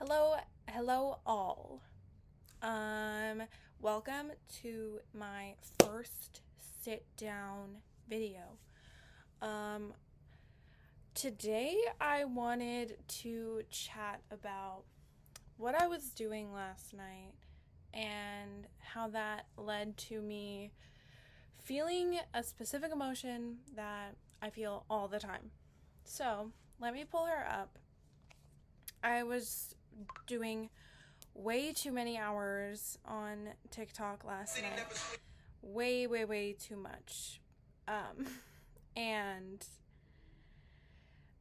Hello all. Welcome to my first sit down video. Um, Today I wanted to chat about what I was doing last night and how that led to me feeling a specific emotion that I feel all the time. So, let me pull her up. I was doing way too many hours on TikTok last night. Way too much. And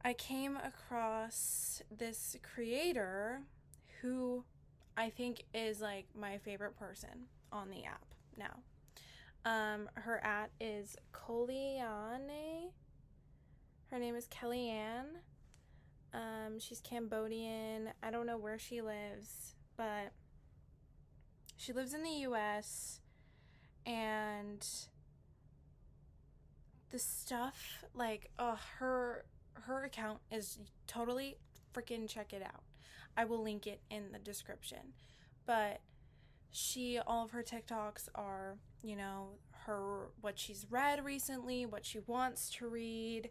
I came across this creator who I think is like my favorite person on the app now. Her at is Koliane. Her name is Kellyanne. She's Cambodian. I don't know where she lives, but she lives in the US, and the stuff, like, her account is totally freaking, check it out. I will link it in the description. But all of her TikToks are, what she's read recently, what she wants to read,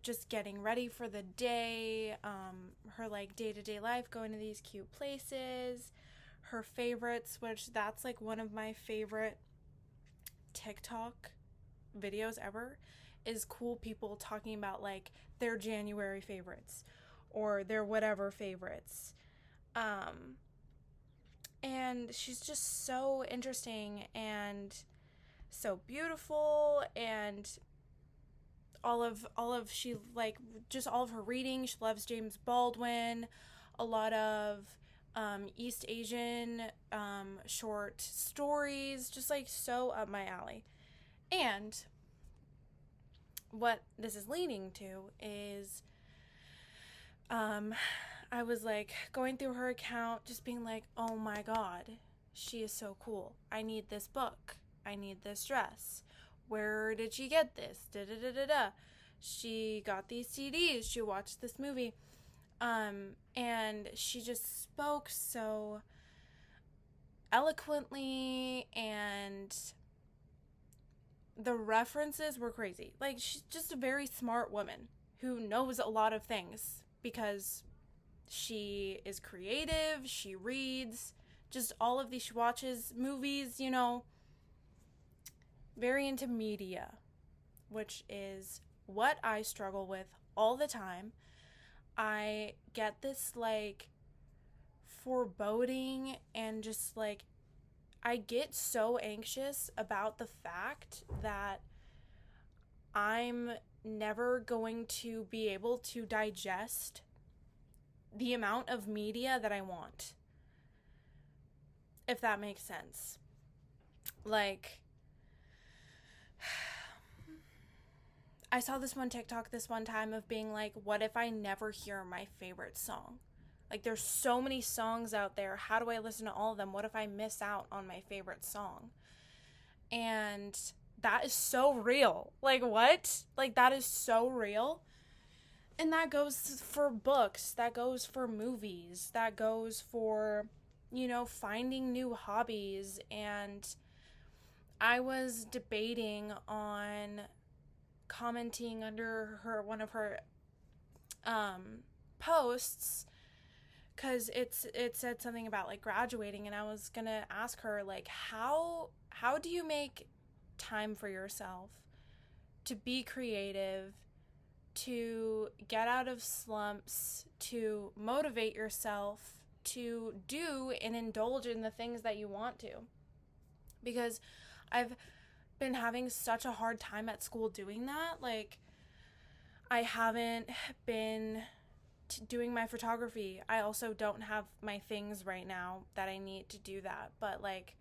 just getting ready for the day, her like day-to-day life, going to these cute places, her favorites, which that's like one of my favorite TikTok videos ever, is cool people talking about like their January favorites or their whatever favorites. And she's just so interesting and so beautiful, and all of she like just all of her reading. She loves James Baldwin, a lot of East Asian short stories, just like so up my alley. And what this is leading to is I was like going through her account, just being like, oh my god, she is so cool. I need this book. I need this dress. Where did she get this? She got these CDs. She watched this movie. And she just spoke so eloquently, and the references were crazy. Like, she's just a very smart woman who knows a lot of things because she is creative, she reads, just all of these, she watches movies, very into media, which is what I struggle with all the time. I get this like foreboding, and just like I get so anxious about the fact that I'm never going to be able to digest the amount of media that I want, if that makes sense. Like, I saw this one TikTok this one time of being like, what if I never hear my favorite song? Like, there's so many songs out there. How do I listen to all of them? What if I miss out on my favorite song? And that is so real. Like, what? Like, that is so real. And that goes for books. That goes for movies. That goes for, finding new hobbies. And I was debating on commenting under one of her posts, because it said something about like graduating, and I was gonna ask her like, how do you make time for yourself to be creative, to get out of slumps, to motivate yourself to do and indulge in the things that you want to? Because I've been having such a hard time at school doing that. Like, I haven't been doing my photography. I also don't have my things right now that I need to do that. But like,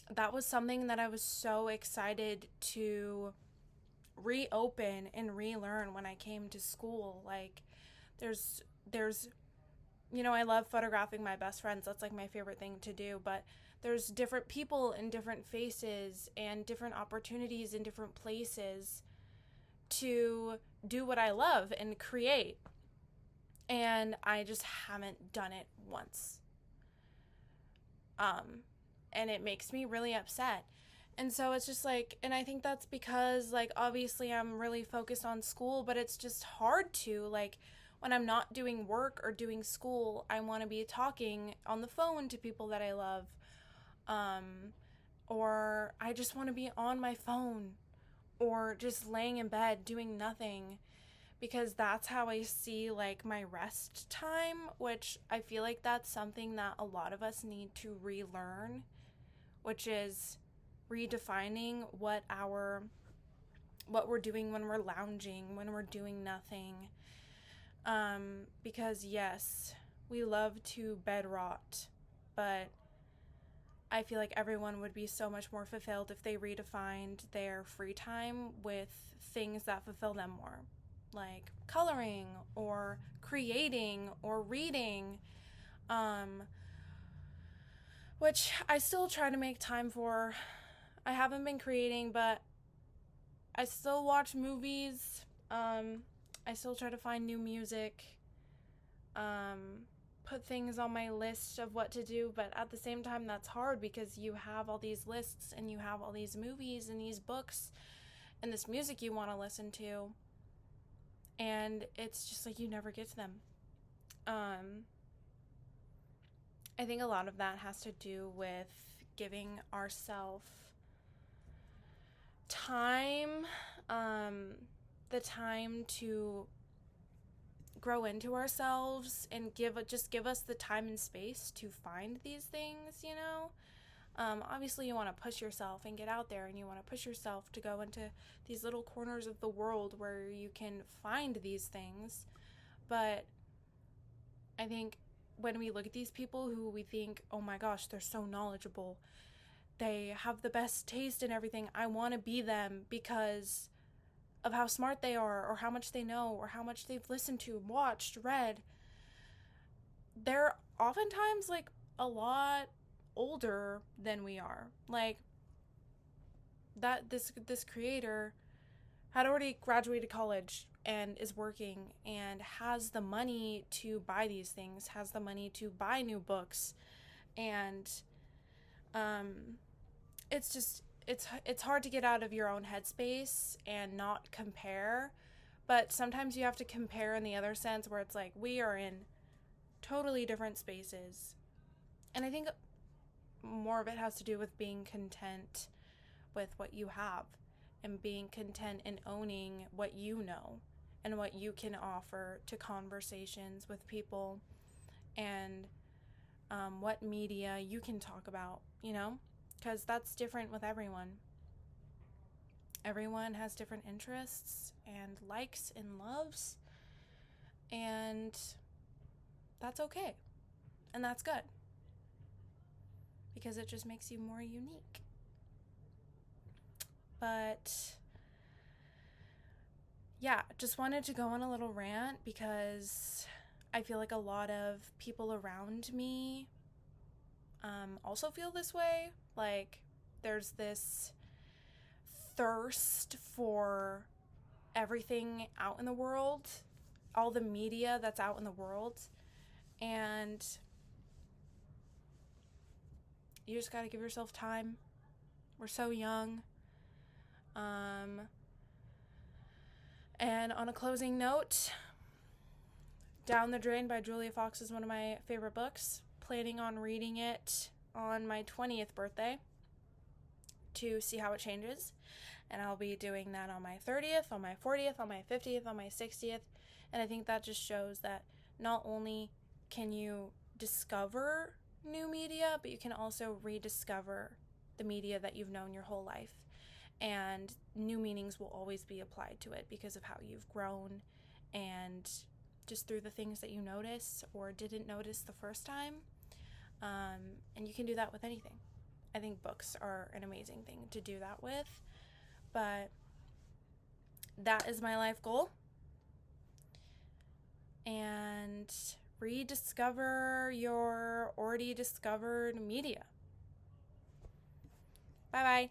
that was something that I was so excited to reopen and relearn when I came to school. Like, there's I love photographing my best friends. That's like my favorite thing to do. But there's different people and different faces and different opportunities in different places to do what I love and create. And I just haven't done it once. And it makes me really upset. And so it's just like, and I think that's because, like, obviously I'm really focused on school, but it's just hard to, like, when I'm not doing work or doing school, I want to be talking on the phone to people that I love. Um, or I just want to be on my phone or just laying in bed doing nothing, because that's how I see, like, my rest time, which I feel like that's something that a lot of us need to relearn, which is redefining what we're doing when we're lounging, when we're doing nothing. Because yes, we love to bed rot, but I feel like everyone would be so much more fulfilled if they redefined their free time with things that fulfill them more, like coloring or creating or reading, which I still try to make time for. I haven't been creating, but I still watch movies. I still try to find new music. Put things on my list of what to do, but at the same time, that's hard because you have all these lists and you have all these movies and these books and this music you want to listen to, and it's just like you never get to them. I think a lot of that has to do with giving ourselves time, the time to grow into ourselves and give us the time and space to find these things, you know? Obviously you want to push yourself and get out there, and you want to push yourself to go into these little corners of the world where you can find these things. But I think when we look at these people who we think, oh my gosh, they're so knowledgeable, they have the best taste in everything, I want to be them because of how smart they are, or how much they know, or how much they've listened to, watched, read. They're oftentimes, like, a lot older than we are. Like, that this creator had already graduated college and is working and has the money to buy these things, has the money to buy new books, and it's just it's hard to get out of your own headspace and not compare. But sometimes you have to compare in the other sense, where it's like we are in totally different spaces. And I think more of it has to do with being content with what you have, and being content in owning what you know and what you can offer to conversations with people, and what media you can talk about, you know? Because that's different with everyone. Everyone has different interests and likes and loves, and that's okay. And that's good, because it just makes you more unique. But yeah, just wanted to go on a little rant because I feel like a lot of people around me also feel this way. Like, there's this thirst for everything out in the world, all the media that's out in the world, and you just gotta give yourself time. We're so young. And on a closing note, Down the Drain by Julia Fox is one of my favorite books. Planning on reading it on my 20th birthday to see how it changes. And I'll be doing that on my 30th, on my 40th, on my 50th, on my 60th. And I think that just shows that not only can you discover new media, but you can also rediscover the media that you've known your whole life. And new meanings will always be applied to it because of how you've grown, and just through the things that you notice or didn't notice the first time. And you can do that with anything. I think books are an amazing thing to do that with. But that is my life goal. And rediscover your already discovered media. Bye-bye.